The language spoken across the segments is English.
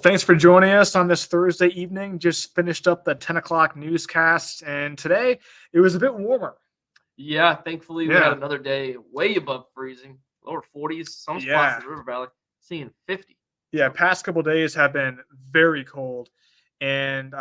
thanks for joining us on this Thursday evening. Just finished up the 10 o'clock newscast, and today it was a bit warmer. Yeah, thankfully we had Yeah, another day way above freezing, lower 40s, some spots yeah, in the River Valley seeing 50. yeah. So Past couple days have been very cold, and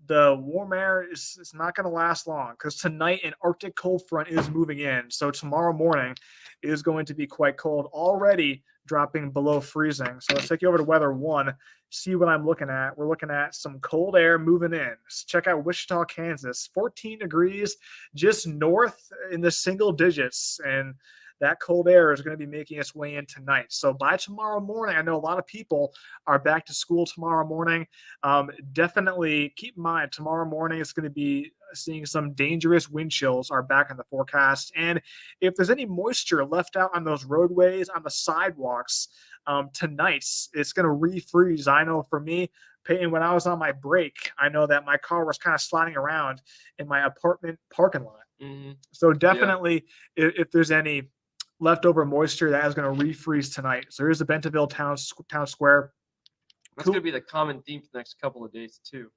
the warm air is not going to last long because tonight an Arctic cold front is moving in. So tomorrow morning is going to be quite cold, already dropping below freezing. So let's take you over to weather one. See what I'm looking at. We're looking at some cold air moving in. Check out Wichita, Kansas, 14 degrees just north in the single digits. And that cold air is going to be making its way in tonight. So by tomorrow morning, I know a lot of people are back to school tomorrow morning. Definitely keep in mind tomorrow morning it's going to be seeing some dangerous wind chills are back in the forecast. And if there's any moisture left out on those roadways, on the sidewalks, tonight it's going to refreeze. I know for me, Peyton, when I was on my break, I know that my car was kind of sliding around in my apartment parking lot. So yeah, definitely, if there's any leftover moisture, that is going to refreeze tonight. So here's the Bentonville town square. that's Cool. going to be the common theme for the next couple of days too.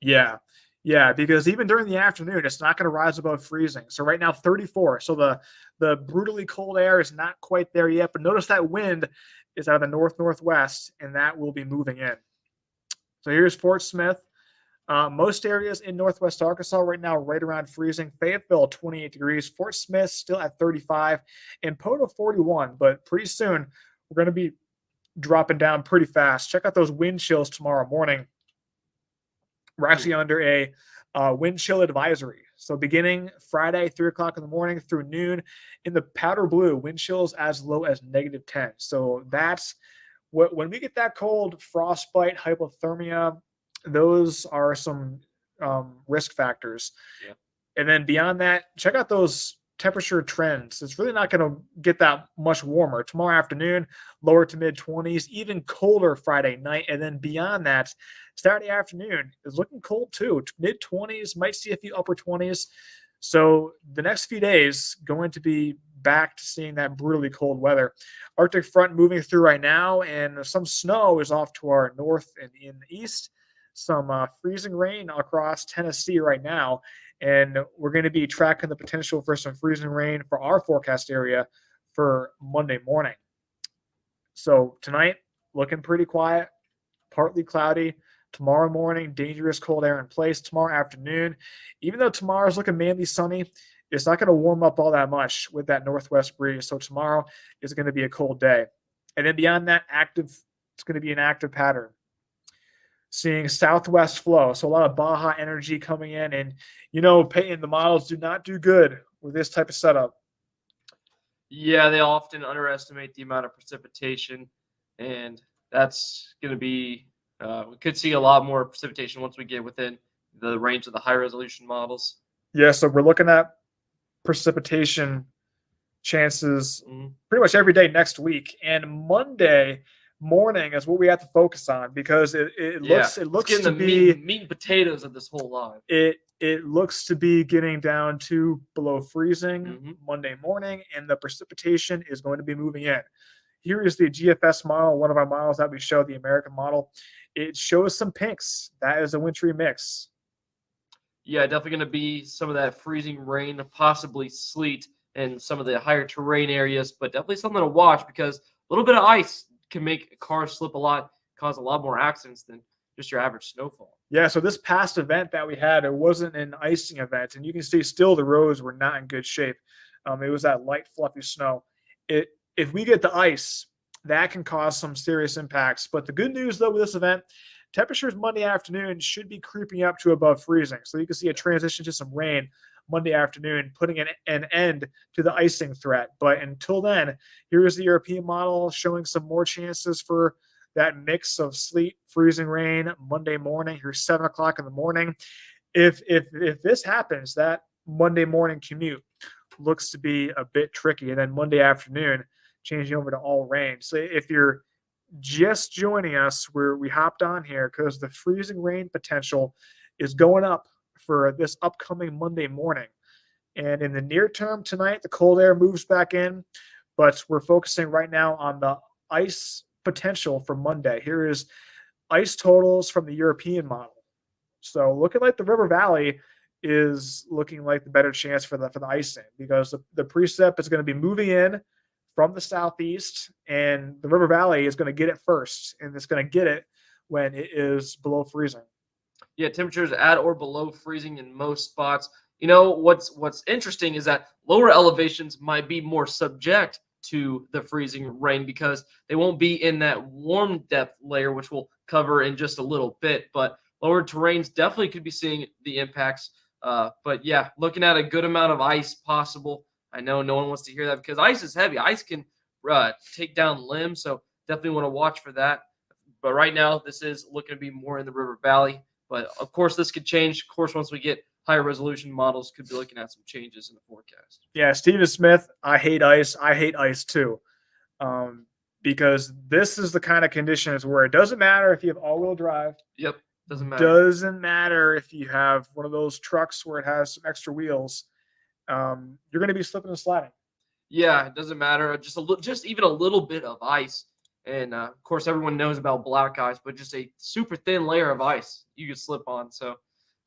Yeah. Yeah, because even during the afternoon, it's not going to rise above freezing. So right now, 34. So the brutally cold air is not quite there yet. But notice that wind is out of the northwest, and that will be moving in. So here's Fort Smith. Most areas in northwest Arkansas right now, right around freezing. Fayetteville, 28 degrees. Fort Smith still at 35. And Poto, 41. But pretty soon, we're going to be dropping down pretty fast. Check out those wind chills tomorrow morning. We're actually under a wind chill advisory. So beginning Friday, 3 o'clock in the morning through noon, in the powder blue, wind chills as low as -10. So that's what when we get that cold, frostbite, hypothermia, those are some risk factors. Yeah. And then beyond that, check out those temperature trends. It's really not going to get that much warmer. Tomorrow afternoon, lower to mid 20s, even colder Friday night. And then beyond that, Saturday afternoon is looking cold too. Mid 20s, might see a few upper 20s. So the next few days going to be back to seeing that brutally cold weather. Arctic front moving through right now, and some snow is off to our north and in the east. Some freezing rain across Tennessee right now, and we're going to be tracking the potential for some freezing rain for our forecast area for Monday morning. So tonight, looking pretty quiet, partly cloudy. Tomorrow morning, dangerous cold air in place. Tomorrow afternoon, even though tomorrow's looking mainly sunny, it's not going to warm up all that much with that northwest breeze. So tomorrow is going to be a cold day. And then beyond that, it's going to be an active pattern. Seeing southwest flow. So a lot of Baja energy coming in. And, Peyton, the models do not do good with this type of setup. Yeah, they often underestimate the amount of precipitation, and that's going to be we could see a lot more precipitation once we get within the range of the high resolution models. Yeah, so we're looking at precipitation chances pretty much every day next week. And Monday morning is what we have to focus on because it looks getting to the be meat and potatoes of this whole line. It looks to be getting down to below freezing Monday morning, and the precipitation is going to be moving in. Here is the GFS model, one of our models that we show, the American model. It shows some pinks. That is a wintry mix. Yeah, definitely going to be some of that freezing rain, possibly sleet in some of the higher terrain areas, but definitely something to watch because a little bit of ice can make a car slip a lot, cause a lot more accidents than just your average snowfall. Yeah, so this past event that we had, it wasn't an icing event, and you can see still the roads were not in good shape. It was that light, fluffy snow. If we get the ice, that can cause some serious impacts. But the good news, though, with this event, temperatures Monday afternoon should be creeping up to above freezing. So you can see a transition to some rain Monday afternoon, putting an end to the icing threat. But until then, here is the European model showing some more chances for that mix of sleet, freezing rain Monday morning. Here's 7 o'clock in the morning. If this happens, that Monday morning commute looks to be a bit tricky. And then Monday afternoon, changing over to all rain. So if you're just joining us, we hopped on here because the freezing rain potential is going up for this upcoming Monday morning. And in the near term tonight, the cold air moves back in, but we're focusing right now on the ice potential for Monday. Here is ice totals from the European model. So looking like the River Valley is looking like the better chance for the icing, because the precip is going to be moving in from the southeast, and the River Valley is going to get it first, and it's going to get it when it is below freezing. Yeah, temperatures at or below freezing in most spots. You know what's interesting is that lower elevations might be more subject to the freezing rain because they won't be in that warm depth layer, which we'll cover in just a little bit. But lower terrains definitely could be seeing the impacts. But yeah, looking at a good amount of ice possible. I know no one wants to hear that because ice is heavy. Ice can take down limbs, so definitely want to watch for that. But right now, this is looking to be more in the River Valley. But of course, this could change. Of course, once we get higher resolution models, could be looking at some changes in the forecast. Yeah, Steven Smith, I hate ice. I hate ice too. Because this is the kind of conditions where it doesn't matter if you have all-wheel drive. Yep, doesn't matter. Doesn't matter if you have one of those trucks where it has some extra wheels. You're going to be slipping and sliding. Yeah, it doesn't matter. Just even a little bit of ice, and of course, everyone knows about black ice, but just a super thin layer of ice you could slip on. So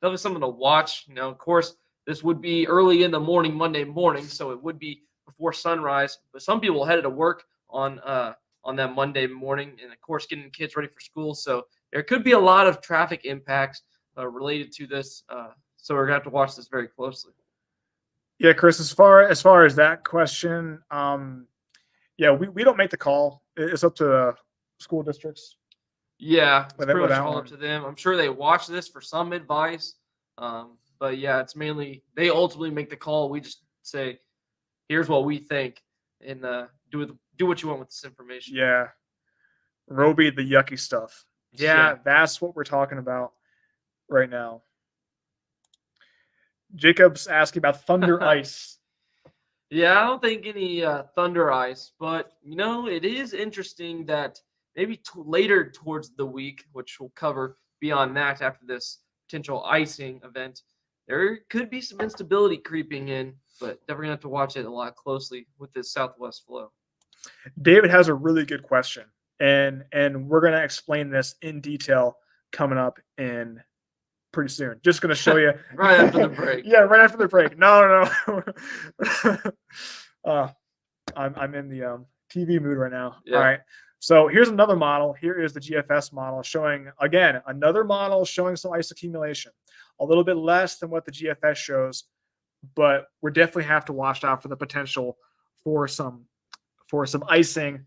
that was something to watch. You know, of course, this would be early in the morning, Monday morning, so it would be before sunrise. But some people headed to work on that Monday morning, and of course, getting kids ready for school. So there could be a lot of traffic impacts related to this. So we're gonna have to watch this very closely. Yeah, Chris, as far as that question, yeah, we don't make the call. It's up to the school districts. Yeah, it's With pretty much that all one. up to them. I'm sure they watch this for some advice. But yeah, it's mainly they ultimately make the call. We just say, here's what we think, and do what you want with this information. Yeah. Roby, the yucky stuff. Yeah, Yeah. that's what we're talking about right now. Jacob's asking about thunder ice. Yeah, I don't think any thunder ice, but you know, it is interesting that maybe later towards the week, which we'll cover beyond that after this potential icing event, there could be some instability creeping in, but definitely gonna have to watch it a lot closely with this southwest flow. David has a really good question, and we're gonna explain this in detail coming up in pretty soon. Just gonna show you Right after the break. Yeah, right after the break. No. I'm in the TV mood right now. Yeah. All right. So here's another model. Here is the GFS model showing, again, another model showing some ice accumulation. A little bit less than what the GFS shows, but we definitely have to watch out for the potential for some icing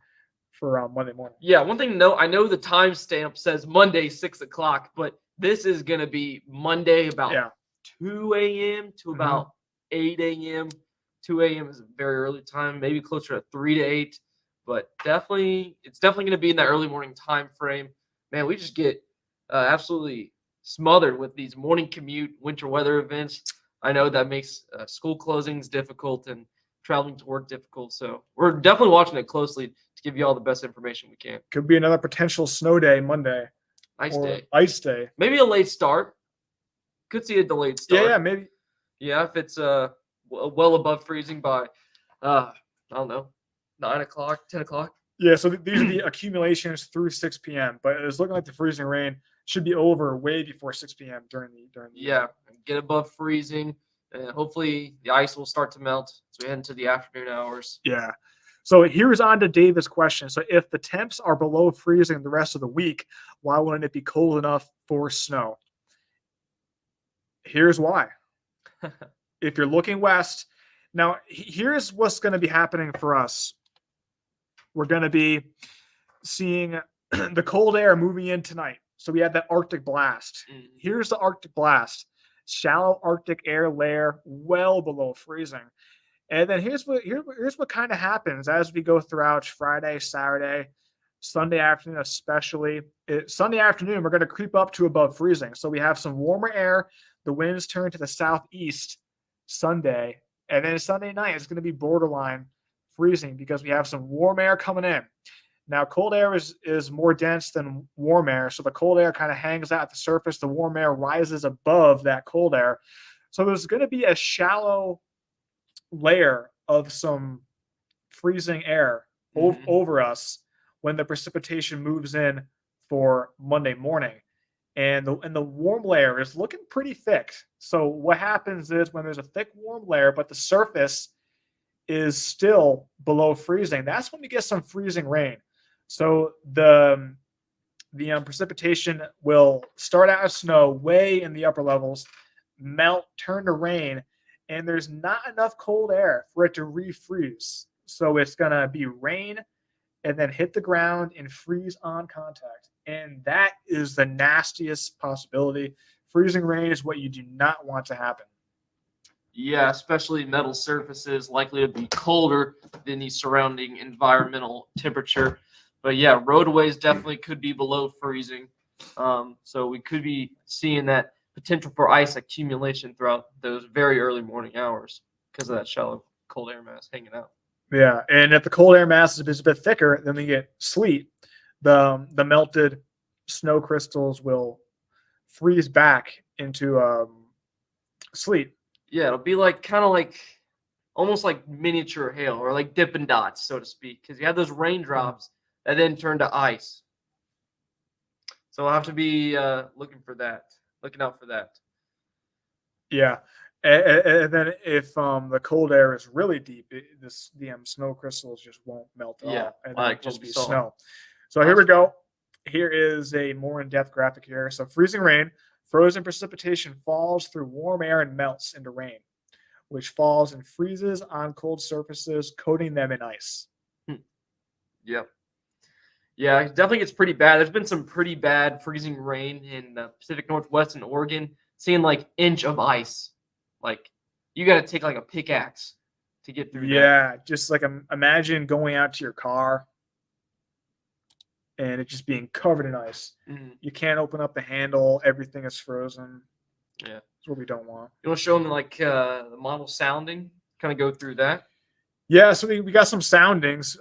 for Monday morning. Yeah, one thing to note, I know the timestamp says Monday 6 o'clock, but this is gonna be Monday about 2 a.m. to about 8 a.m. 2 a.m. is a very early time, maybe closer to 3 to 8, but it's definitely going to be in that early morning time frame. Man, we just get absolutely smothered with these morning commute winter weather events. I know that makes school closings difficult and traveling to work difficult, so we're definitely watching it closely to give you all the best information we can. Could be another potential snow day Monday. Ice day. Ice day. Maybe a late start. Could see a delayed start. Yeah, maybe. Yeah, if it's well above freezing by I don't know, 9 o'clock, 10 o'clock. Yeah, so these are the accumulations through 6 p.m. But it's looking like the freezing rain should be over way before 6 p.m. during the Yeah, get above freezing, and hopefully the ice will start to melt as we head into the afternoon hours. Yeah. So here's on to David's question. So if the temps are below freezing the rest of the week, why wouldn't it be cold enough for snow? Here's why. If you're looking west, now here's what's going to be happening for us. We're going to be seeing the cold air moving in tonight. So we had that Arctic blast. Here's the Arctic blast. Shallow Arctic air layer well below freezing. And then here's what kind of happens as we go throughout Friday, Saturday, Sunday afternoon, especially. Sunday afternoon, we're going to creep up to above freezing. So we have some warmer air. The winds turn to the southeast Sunday. And then Sunday night is going to be borderline freezing because we have some warm air coming in. Now, cold air is more dense than warm air. So the cold air kind of hangs out at the surface. The warm air rises above that cold air. So there's going to be a shallow layer of some freezing air over us when the precipitation moves in for Monday morning. And the warm layer is looking pretty thick. So what happens is when there's a thick warm layer, but the surface is still below freezing, that's when we get some freezing rain. So the precipitation will start out as snow way in the upper levels, melt, turn to rain, and there's not enough cold air for it to refreeze. So it's going to be rain and then hit the ground and freeze on contact. And that is the nastiest possibility. Freezing rain is what you do not want to happen. Yeah, especially metal surfaces likely to be colder than the surrounding environmental temperature. But yeah, roadways definitely could be below freezing. So we could be seeing that potential for ice accumulation throughout those very early morning hours because of that shallow cold air mass hanging out. Yeah, and if the cold air mass is a bit thicker, then we get sleet. The melted snow crystals will freeze back into sleet. Yeah, it'll be like kind of like almost like miniature hail or like Dippin' Dots, so to speak, because you have those raindrops that then turn to ice. So we'll have to be looking out for that. Yeah, and then if the cold air is really deep, the snow crystals just won't melt at Yeah, all, and then like it'll just what we be saw snow. So here we last week. go. Here is a more in-depth graphic here. So freezing rain, frozen precipitation falls through warm air and melts into rain, which falls and freezes on cold surfaces, coating them in ice. Yep. Yeah, it definitely gets pretty bad. There's been some pretty bad freezing rain in the Pacific Northwest and Oregon, seeing like inch of ice. Like you got to take like a pickaxe to get through that. Yeah, just like imagine going out to your car and it just being covered in ice. Mhm. You can't open up the handle. Everything is frozen. Yeah. That's what we don't want. You want to show them like the model sounding? Kind of go through that. Yeah, so we got some soundings.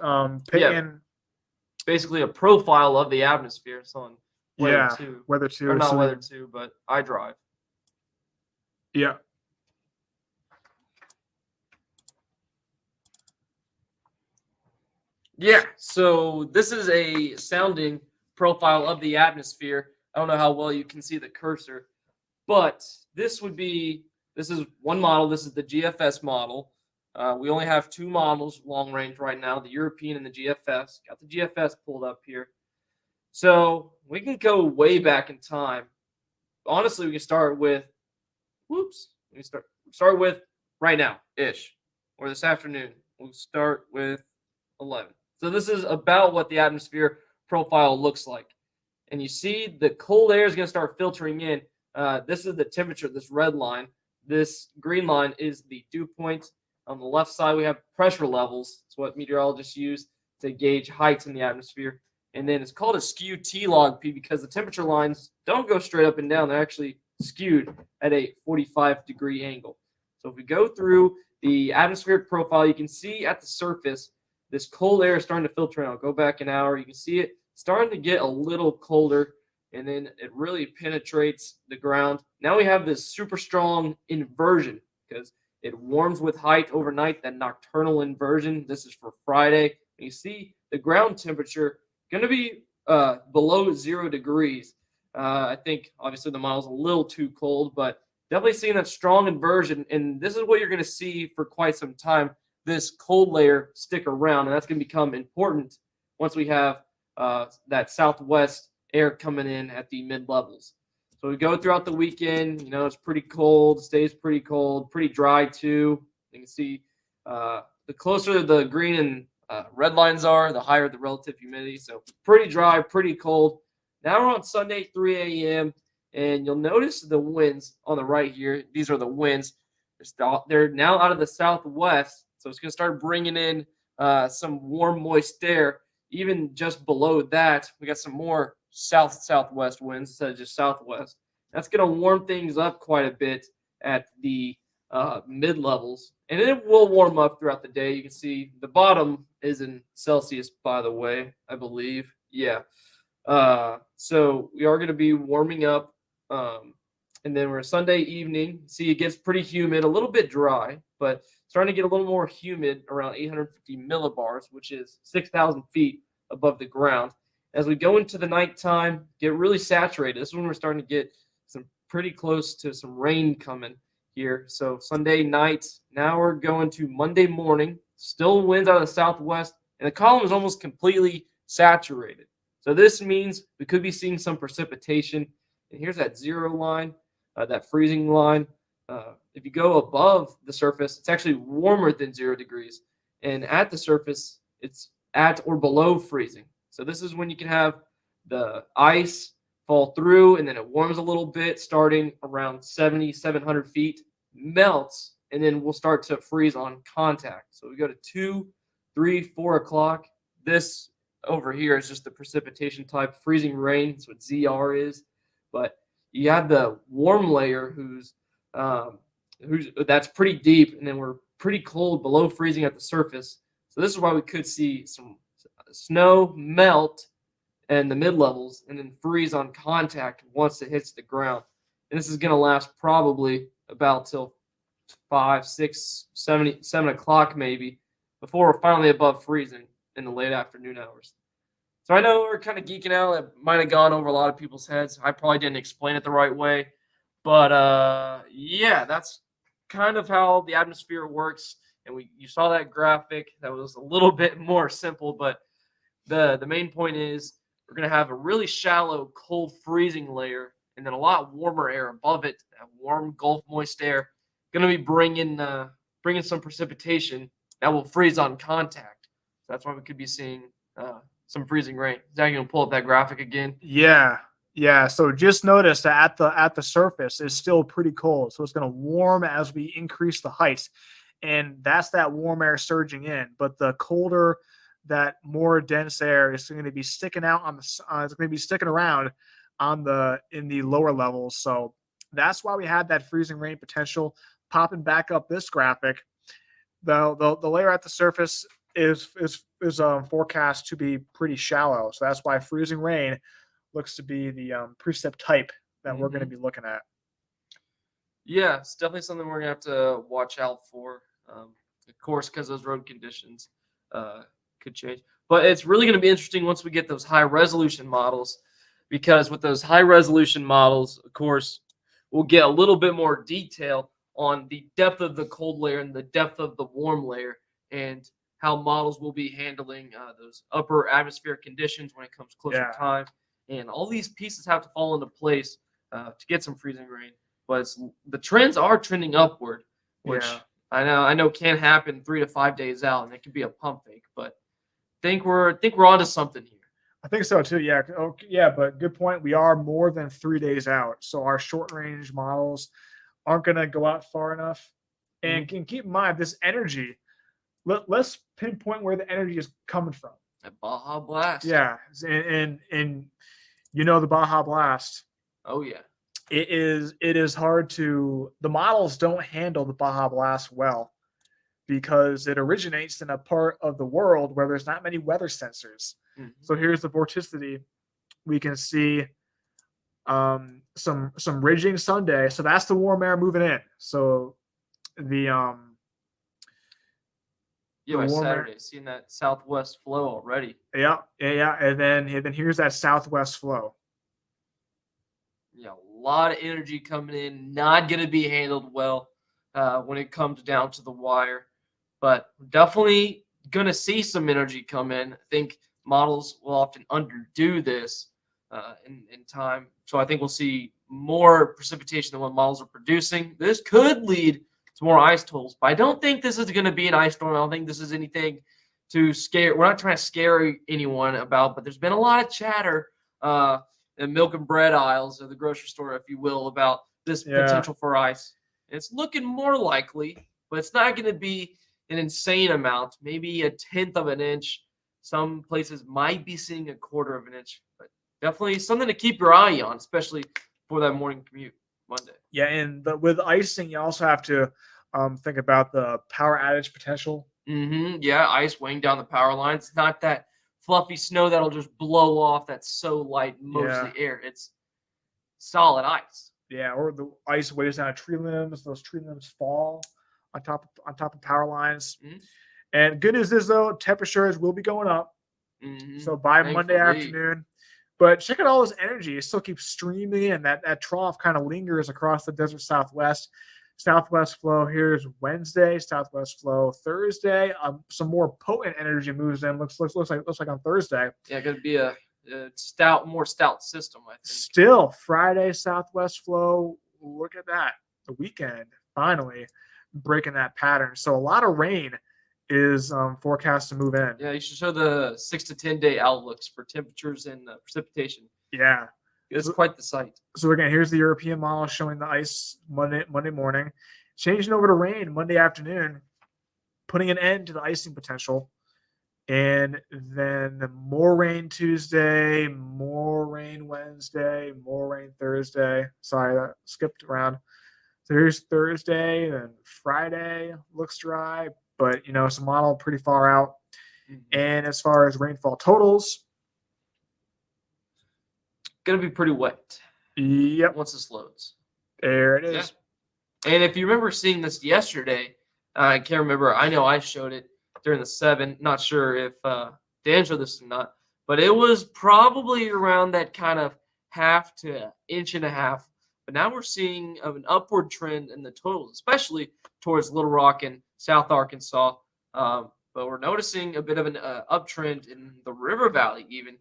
Basically a profile of the atmosphere. It's on Weather 2. Weather 2. Or not Weather 2, but iDrive. Yeah. Yeah, so this is a sounding profile of the atmosphere. I don't know how well you can see the cursor, but this is one model. This is the GFS model. We only have two models long range right now, the European and the GFS. Got the GFS pulled up here. So we can go way back in time. Honestly, we can start with, start with right now-ish, or this afternoon. We'll start with 11. So this is about what the atmosphere profile looks like. And you see the cold air is going to start filtering in. This is the temperature, this red line. This green line is the dew point. On the left side, we have pressure levels. It's what meteorologists use to gauge heights in the atmosphere. And then it's called a skew T-log P because the temperature lines don't go straight up and down. They're actually skewed at a 45-degree angle. So if we go through the atmospheric profile, you can see at the surface, this cold air is starting to filter in. I'll go back an hour. You can see it starting to get a little colder, and then it really penetrates the ground. Now we have this super strong inversion because it warms with height overnight, that nocturnal inversion. This is for Friday. And you see the ground temperature going to be below 0 degrees. I think, obviously, the model's a little too cold, but definitely seeing that strong inversion. And this is what you're going to see for quite some time. This cold layer stick around, and that's going to become important once we have that southwest air coming in at the mid levels. So we go throughout the weekend. It's pretty cold, stays pretty cold, pretty dry too. You can see the closer the green and red lines are, the higher the relative humidity. So pretty dry, pretty cold. Now we're on Sunday, 3 a.m., and you'll notice the winds on the right here. These are the winds. They're now out of the southwest. So it's going to start bringing in some warm, moist air. Even just below that, we got some more southwest winds instead of just southwest. That's going to warm things up quite a bit at the mid levels. And it will warm up throughout the day. You can see the bottom is in Celsius, by the way, I believe. Yeah. So we are going to be warming up. And then we're Sunday evening. See, it gets pretty humid, a little bit dry, but starting to get a little more humid around 850 millibars, which is 6,000 feet above the ground. As we go into the nighttime, get really saturated. This is when we're starting to get some pretty close to some rain coming here. So Sunday night, now we're going to Monday morning. Still winds out of the southwest, and the column is almost completely saturated. So this means we could be seeing some precipitation. And here's that zero line, that freezing line. If you go above the surface, it's actually warmer than 0 degrees. And at the surface, it's at or below freezing. So this is when you can have the ice fall through, and then it warms a little bit, starting around 700 feet, melts, and then we'll start to freeze on contact. So we go to 2, 3, 4 o'clock. This over here is just the precipitation type, freezing rain. That's what ZR is. But you have the warm layer who's that's pretty deep, and then we're pretty cold below freezing at the surface. So this is why we could see some snow melt in the mid levels and then freeze on contact once it hits the ground. And this is going to last probably about till 5, 6, 7 o'clock maybe before we're finally above freezing in the late afternoon hours. So I know we're kind of geeking out. It might have gone over a lot of people's heads. I probably didn't explain it the right way. But yeah, that's kind of how the atmosphere works. And you saw that graphic. That was a little bit more simple, but the main point is we're going to have a really shallow, cold, freezing layer, and then a lot warmer air above it. That warm Gulf moist air going to be bringing some precipitation that will freeze on contact. So that's why we could be seeing some freezing rain. Zach, you going to pull up that graphic again? Yeah. So just notice that at the surface is still pretty cold. So it's going to warm as we increase the height, and that's that warm air surging in. But the colder, that more dense air is going to be sticking out on the. It's going to be sticking around in the lower levels. So that's why we had that freezing rain potential. Popping back up this graphic, the layer at the surface is forecast to be pretty shallow. So that's why freezing rain looks to be the precip type that we're going to be looking at. Yeah, it's definitely something we're going to have to watch out for. Of course, because those road conditions could change. But it's really going to be interesting once we get those high resolution models, because with those high resolution models, of course, we'll get a little bit more detail on the depth of the cold layer and the depth of the warm layer, and how models will be handling those upper atmospheric conditions when it comes closer time. And all these pieces have to fall into place to get some freezing rain. But the trends are trending upward, which I know can happen 3 to 5 days out, and it could be a pump fake. But think we're onto something here. I think so too. Yeah. Okay, yeah. But good point. We are more than 3 days out, so our short range models aren't going to go out far enough. And can keep in mind this energy. Let's pinpoint where the energy is coming from. At Baja Blast. Yeah, and you know the Baja Blast. Oh yeah. It is hard to. The models don't handle the Baja Blast well, because it originates in a part of the world where there's not many weather sensors. So here's the vorticity. We can see some ridging Sunday. So that's the warm air moving in. So the by Saturday, seeing that southwest flow already. Yeah. And then here's that southwest flow. Yeah, a lot of energy coming in, not going to be handled well when it comes down to the wire. But definitely going to see some energy come in. I think models will often underdo this in time. So I think we'll see more precipitation than what models are producing. This could lead to more ice totals, but I don't think this is going to be an ice storm. I don't think this is anything to scare. We're not trying to scare anyone about, but there's been a lot of chatter in milk and bread aisles of the grocery store, if you will, about this potential for ice. And it's looking more likely, but it's not going to be an insane amount, maybe 1/10 of an inch. Some places might be seeing 1/4 of an inch, but definitely something to keep your eye on, especially for that morning commute Monday. Yeah, and with icing, you also have to think about the power outage potential. Yeah, ice weighing down the power lines. It's not that fluffy snow that'll just blow off. That's so light most of the air. It's solid ice. Yeah, or the ice weighs down tree limbs. Those tree limbs fall on top of power lines. And good news is, though, temperatures will be going up. So by Monday Thankfully. afternoon. But check out all this energy. It still keeps streaming in. That trough kind of lingers across the desert Southwest. Southwest flow here is Wednesday. Southwest flow Thursday. Some more potent energy moves in. Looks like on Thursday. Yeah, going to be a more stout system, I think. Still Friday Southwest flow. Look at that. The weekend finally breaking that pattern. So a lot of rain is forecast to move in. Yeah, you should show the 6 to 10 day outlooks for temperatures and precipitation. Yeah. It's quite the sight. So again, here's the European model showing the ice Monday morning, changing over to rain Monday afternoon, putting an end to the icing potential, and then more rain Tuesday, more rain Wednesday, more rain Thursday. Sorry, that skipped around. So here's Thursday, then Friday looks dry, but it's a model pretty far out. And as far as rainfall totals, gonna be pretty wet. Yep. Once this loads. There it is. Yeah. And if you remember seeing this yesterday, I can't remember. I know I showed it during the 7. Not sure if Dan showed this or not, but it was probably around that kind of half to inch and a half. But now we're seeing an upward trend in the totals, especially towards Little Rock and South Arkansas. But we're noticing a bit of an uptrend in the river valley even.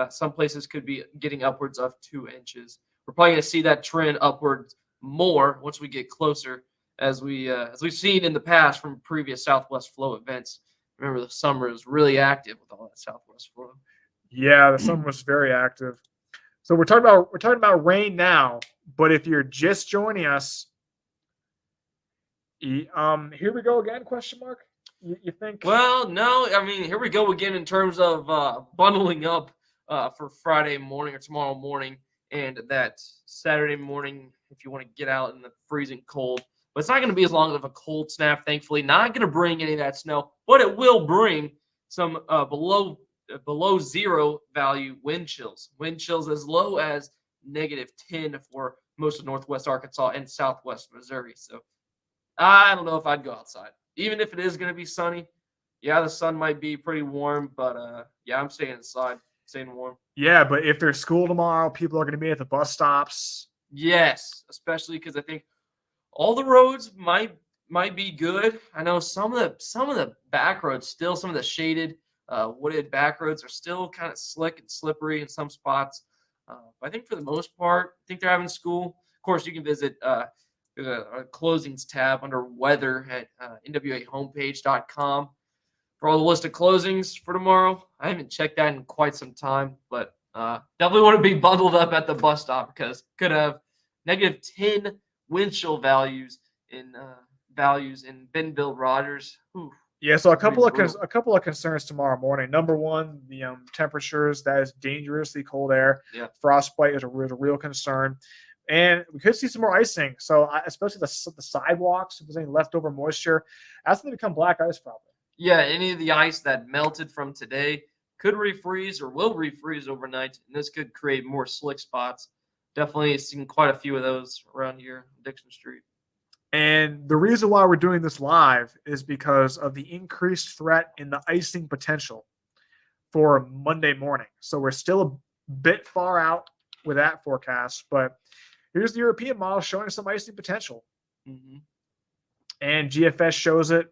Some places could be getting upwards of 2 inches. We're probably going to see that trend upwards more once we get closer, as we've seen in the past from previous Southwest flow events. Remember, the summer is really active with all that Southwest flow. Yeah, the summer was very active. So we're talking about rain now, but if you're just joining us, here we go again? Question mark? You think? Well, no. I mean, here we go again in terms of bundling up for Friday morning or tomorrow morning, and that Saturday morning if you want to get out in the freezing cold. But it's not going to be as long of a cold snap, thankfully. Not going to bring any of that snow, but it will bring some below zero value wind chills. Wind chills as low as -10 for most of Northwest Arkansas and Southwest Missouri. So I don't know if I'd go outside. Even if it is going to be sunny, yeah, the sun might be pretty warm, but yeah, I'm staying inside, staying warm. Yeah, but if there's school tomorrow, people are going to be at the bus stops. Yes, especially because I think all the roads might be good. I know some of the back roads still, some of the shaded, wooded back roads are still kind of slick and slippery in some spots. But I think for the most part, I think they're having school. Of course, you can visit our closings tab under weather at nwahomepage.com for all the list of closings for tomorrow. I haven't checked that in quite some time, but definitely want to be bundled up at the bus stop because could have -10 wind chill values in Bentonville, Rogers. Whew. Yeah, so a couple of concerns tomorrow morning. Number one, the temperatures, that is dangerously cold air. Yeah. Frostbite is a real concern. And we could see some more icing. So especially the sidewalks, if there's any leftover moisture, that's going to become black ice probably. Yeah, any of the ice that melted from today could refreeze or will refreeze overnight, and this could create more slick spots. Definitely seen quite a few of those around here on Dixon Street. And the reason why we're doing this live is because of the increased threat in the icing potential for Monday morning. So we're still a bit far out with that forecast, but here's the European model showing some icing potential. Mm-hmm. And GFS shows it.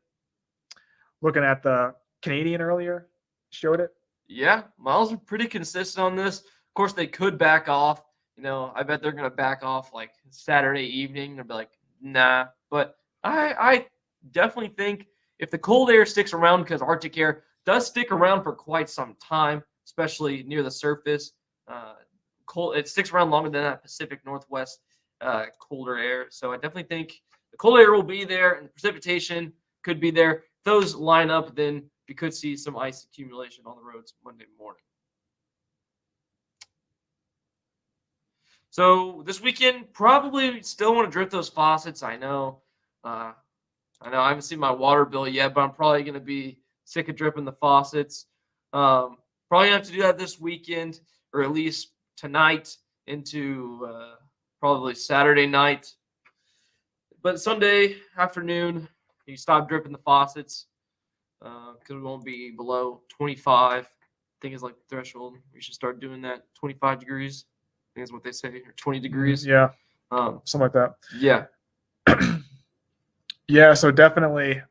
Looking at the Canadian earlier, showed it. Yeah, models are pretty consistent on this. Of course, they could back off. I bet they're going to back off like Saturday evening. They'll be like, nah. But I definitely think if the cold air sticks around, because Arctic air does stick around for quite some time, especially near the surface, it sticks around longer than that Pacific Northwest colder air. So I definitely think the cold air will be there and the precipitation could be there. If those line up, then we could see some ice accumulation on the roads Monday morning. So this weekend, probably still want to drip those faucets. I know I haven't seen my water bill yet, but I'm probably going to be sick of dripping the faucets. Probably have to do that this weekend, or at least tonight into probably Saturday night. But Sunday afternoon, you stop dripping the faucets because we won't be below 25. think is like the threshold. We should start doing that. 25 degrees. I think is what they say, or 20 degrees. Yeah, something like that. Yeah. Yeah, so definitely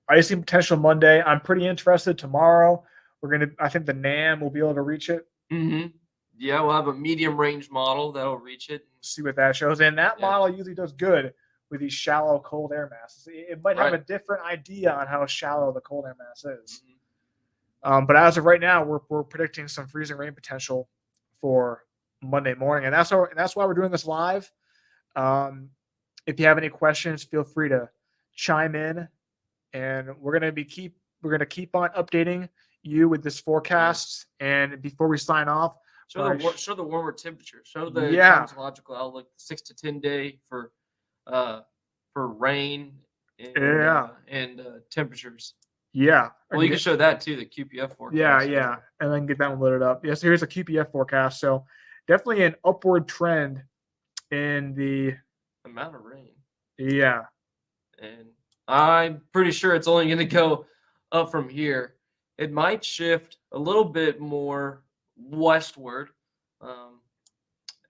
icing potential Monday. I'm pretty interested tomorrow. I think the NAM will be able to reach it. Mm-hmm. Yeah, we'll have a medium range model that'll reach it. See what that shows. And that model usually does good with these shallow cold air masses. It might have a different idea on how shallow the cold air mass is. Mm-hmm. But as of right now, we're predicting some freezing rain potential for Monday morning, and that's why we're doing this live. If you have any questions, feel free to chime in, and we're gonna keep on updating you with this forecast. And before we sign off, show the warmer temperature. Show the climatological outlook, 6 to 10 day for rain and temperatures. Yeah. Well, you can show that too, the QPF forecast. Yeah, and then get that one loaded up. Yeah, so here's a QPF forecast. So definitely an upward trend in the amount of rain. Yeah. And I'm pretty sure it's only going to go up from here. It might shift a little bit more westward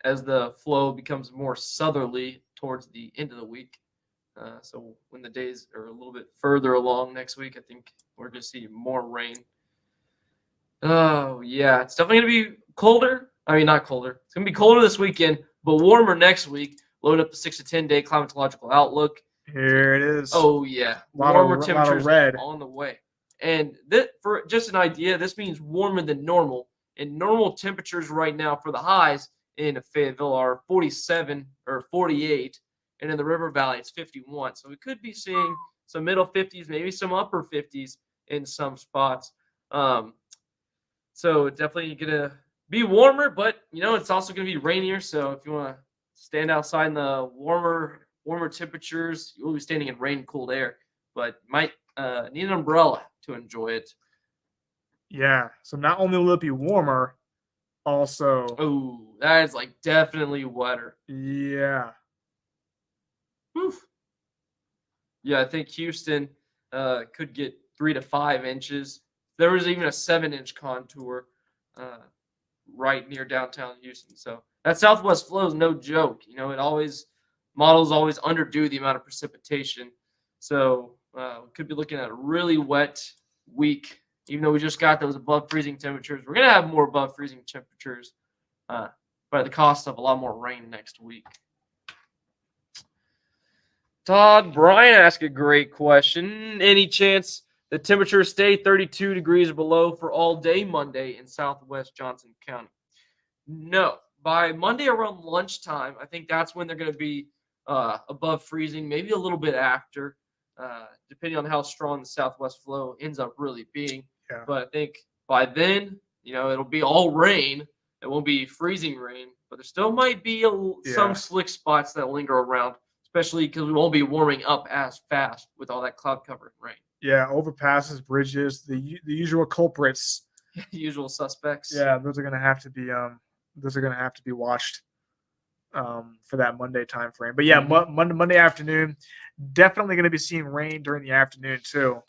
as the flow becomes more southerly towards the end of the week. So when the days are a little bit further along next week, I think we're going to see more rain. Oh, yeah. It's definitely going to be colder. I mean, not colder. It's going to be colder this weekend, but warmer next week. Load up the 6 to 10 day climatological outlook. Here it is. Oh, yeah. Warmer temperatures on the way. And for just an idea, this means warmer than normal. And normal temperatures right now for the highs in Fayetteville are 47 or 48. And in the River Valley, it's 51. So we could be seeing some middle 50s, maybe some upper 50s in some spots. So definitely going to be warmer, but, it's also going to be rainier. So if you want to stand outside in the warmer temperatures, you will be standing in rain, cooled air, but might need an umbrella to enjoy it. Yeah. So not only will it be warmer, also. Oh, that is like definitely wetter. Yeah. Oof. Yeah, I think Houston could get 3 to 5 inches. There was even a 7-inch contour right near downtown Houston. So that southwest flow is no joke. Models always underdo the amount of precipitation. So we could be looking at a really wet week, even though we just got those above freezing temperatures. We're going to have more above freezing temperatures, but at the cost of a lot more rain next week. Todd Bryan asked a great question. Any chance the temperature stay 32 degrees below for all day Monday in southwest Johnson County? No. By Monday around lunchtime, I think that's when they're going to be above freezing, maybe a little bit after, depending on how strong the southwest flow ends up really being. Yeah. But I think by then, it'll be all rain. It won't be freezing rain, but there still might be some slick spots that linger around, especially because we won't be warming up as fast with all that cloud covered rain. Yeah, overpasses, bridges, the usual culprits, usual suspects. Yeah, those are going to have to be watched for that Monday time frame. But yeah, Monday afternoon, definitely going to be seeing rain during the afternoon too.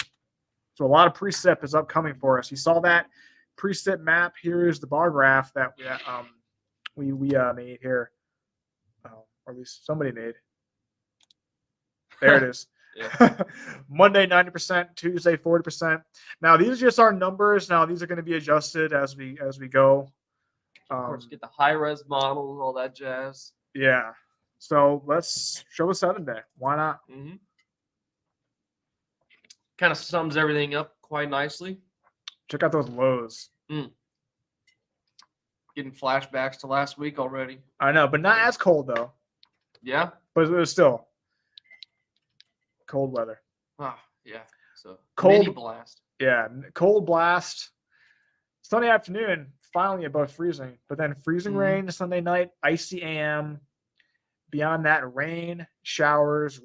So a lot of precip is upcoming for us. You saw that precip map. Here is the bar graph that we made here, or at least somebody made. There it is. Monday 90%, Tuesday 40%. Now these are just our numbers. Now these are going to be adjusted as we go. Of course, get the high res models, all that jazz. Yeah. So let's show a 7-day. Why not? Mm-hmm. Kind of sums everything up quite nicely. Check out those lows. Getting flashbacks to last week already. I know, but not as cold though. Yeah. But it was still cold weather. Oh, yeah. So cold mini blast. Yeah, cold blast. Sunday afternoon, finally above freezing, but then freezing rain Sunday night, icy AM. Beyond that, rain, showers,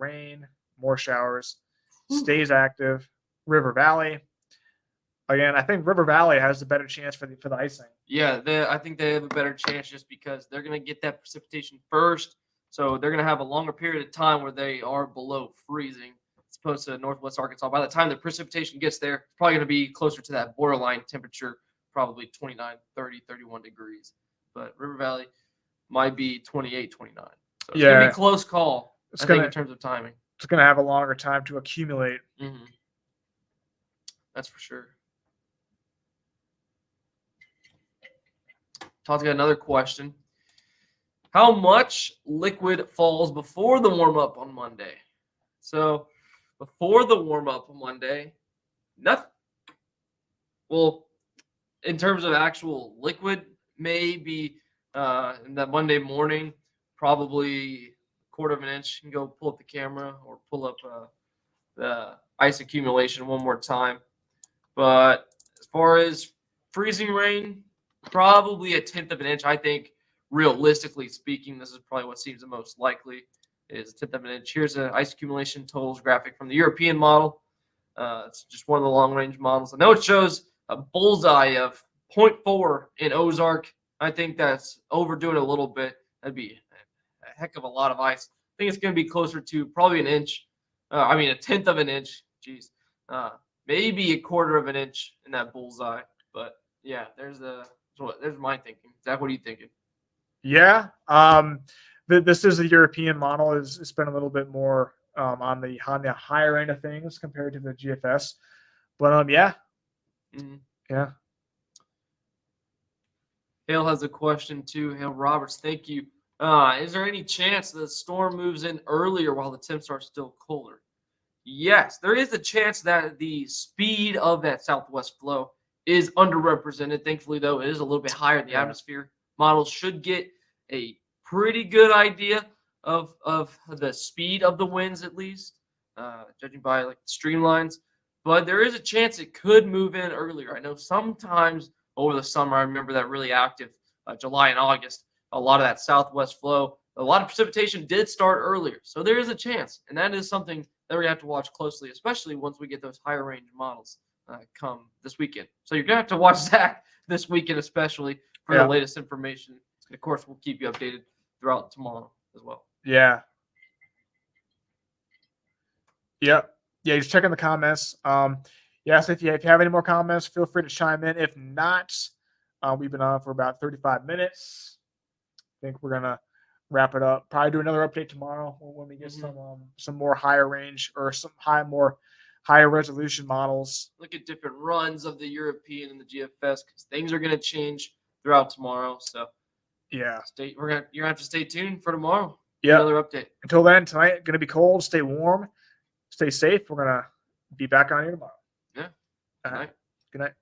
more showers. Stays active. River Valley. Again, I think River Valley has the better chance for the icing. Yeah, I think they have a better chance just because they're going to get that precipitation first. So they're going to have a longer period of time where they are below freezing as opposed to Northwest Arkansas. By the time the precipitation gets there, it's probably going to be closer to that borderline temperature probably 29, 30, 31 degrees. But River Valley might be 28, 29. So it's going to be a close call, I think, in terms of timing. It's going to have a longer time to accumulate. Mm-hmm. That's for sure. Todd's got another question. How much liquid falls before the warm-up on Monday? So before the warm-up on Monday, nothing. Well, in terms of actual liquid, maybe in that Monday morning, probably 1/4 of an inch. You can go pull up the camera or pull up the ice accumulation one more time. But as far as freezing rain, probably 1/10 of an inch. I think, realistically speaking, this is probably what seems the most likely is 1/10 of an inch. Here's an ice accumulation totals graphic from the European model. It's just one of the long-range models. I know it shows a bullseye of 0.4 in Ozark. I think that's overdoing it a little bit. That'd be a heck of a lot of ice. I think it's going to be closer to probably an inch. 1/10 of an inch. Jeez. Maybe 1/4 of an inch in that bullseye. But yeah, there's my thinking. Zach, what are you thinking? Yeah. This is the European model. It's been a little bit more on the higher end of things compared to the GFS. But yeah. Mm-hmm. Yeah. Hale has a question too. Hale Roberts, thank you. Is there any chance the storm moves in earlier while the temps are still colder? Yes, there is a chance that the speed of that southwest flow is underrepresented. Thankfully, though, it is a little bit higher in the atmosphere. Models should get a pretty good idea of the speed of the winds, at least, judging by like streamlines. But there is a chance it could move in earlier. I know sometimes over the summer, I remember that really active July and August. A lot of that southwest flow, a lot of precipitation did start earlier. So there is a chance, and that is something that we have to watch closely, especially once we get those higher range models come this weekend. So you're going to have to watch Zach this weekend, especially for the latest information. And of course, we'll keep you updated throughout tomorrow as well. Yeah. Yep. Yeah, just checking the comments. Yes, if you have any more comments, feel free to chime in. If not, we've been on for about 35 minutes. I think we're gonna wrap it up. Probably do another update tomorrow when we get some more higher range or some higher resolution models. Look at different runs of the European and the GFS because things are gonna change throughout tomorrow. So yeah, you're gonna have to stay tuned for tomorrow. Yeah, another update. Until then, tonight gonna be cold. Stay warm, stay safe. We're gonna be back on here tomorrow. Yeah. Good night. Good night.